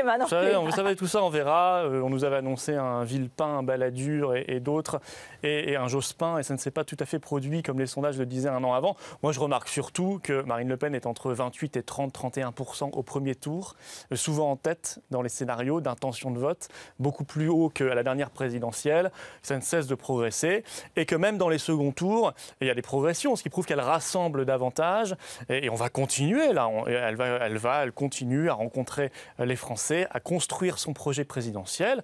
schéma non plus. Vous savez, tout ça, on verra. On nous avait annoncé un Villepin, un Balladur et d'autres, et un Jospin, et ça ne s'est pas tout à fait produit comme les sondages le disaient un an avant. Moi, je remarque surtout que Marine Le Pen est entre 28 et 30-31% au premier tour, souvent en tête dans les scénarios d'intention de vote, beaucoup plus haut qu'à la dernière présidentielle. Ça ne cesse de progresser, et que même dans les seconds tours, il y a des progressions, ce qui prouve qu'elle rassemble davantage, et on va continuer là. Elle continue à rencontrer les Français, à construire son projet présidentiel.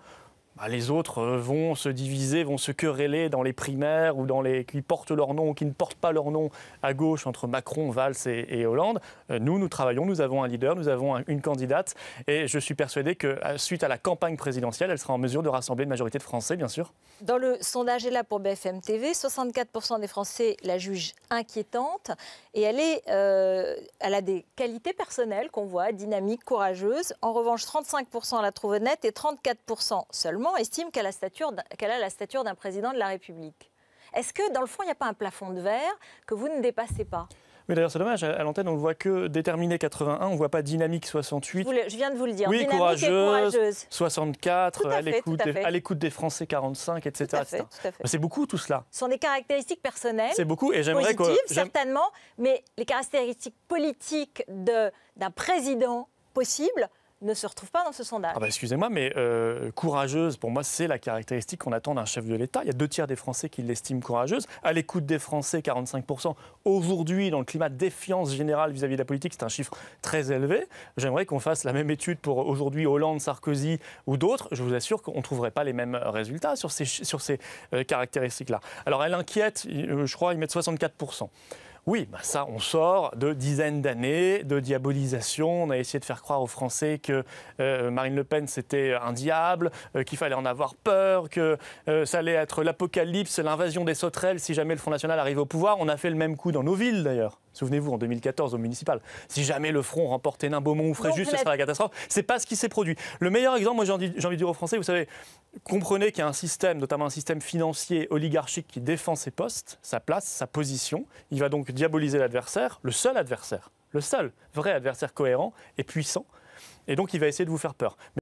Les autres vont se diviser, vont se quereller dans les primaires ou dans les qui portent leur nom ou qui ne portent pas leur nom à gauche entre Macron, Valls et Hollande. Nous travaillons, nous avons un leader, nous avons une candidate et je suis persuadé que suite à la campagne présidentielle, elle sera en mesure de rassembler une majorité de Français, bien sûr. Dans le sondage est là pour BFM TV, 64% des Français la jugent inquiétante et elle a des qualités personnelles qu'on voit, dynamique, courageuse. En revanche, 35% la trouvent honnête et 34% seulement estime qu'elle a la stature d'un président de la République. Est-ce que, dans le fond, il n'y a pas un plafond de verre que vous ne dépassez pas ? Mais d'ailleurs, c'est dommage, à l'antenne, on ne voit que déterminé 81, on ne voit pas dynamique 68. Je viens de vous le dire, oui, dynamique courageuse. 64, à l'écoute des Français 45, etc. Tout à fait. C'est beaucoup tout cela. Ce sont des caractéristiques personnelles, c'est beaucoup, et j'aimerais positives, certainement, mais les caractéristiques politiques d'un président possible ne se retrouve pas dans ce sondage. Excusez-moi, mais courageuse, pour moi, c'est la caractéristique qu'on attend d'un chef de l'État. Il y a 2 tiers des Français qui l'estiment courageuse. À l'écoute des Français, 45%. Aujourd'hui, dans le climat de défiance générale vis-à-vis de la politique, c'est un chiffre très élevé. J'aimerais qu'on fasse la même étude pour aujourd'hui Hollande, Sarkozy ou d'autres. Je vous assure qu'on ne trouverait pas les mêmes résultats sur ces caractéristiques-là. Alors, elle inquiète, je crois, ils mettent 64%. Oui, ça, on sort de dizaines d'années de diabolisation. On a essayé de faire croire aux Français que Marine Le Pen, c'était un diable, qu'il fallait en avoir peur, que ça allait être l'apocalypse, l'invasion des sauterelles si jamais le Front National arrivait au pouvoir. On a fait le même coup dans nos villes, d'ailleurs. Souvenez-vous, en 2014, au municipal. Si jamais le Front remportait Nain, Beaumont ou Fréjus, ce sera la catastrophe. C'est pas ce qui s'est produit. Le meilleur exemple, moi, j'ai envie de dire aux Français, vous savez, comprenez qu'il y a un système, notamment un système financier oligarchique qui défend ses postes, sa place, sa position. Il va donc diaboliser l'adversaire, le seul vrai adversaire cohérent et puissant. Et donc, il va essayer de vous faire peur.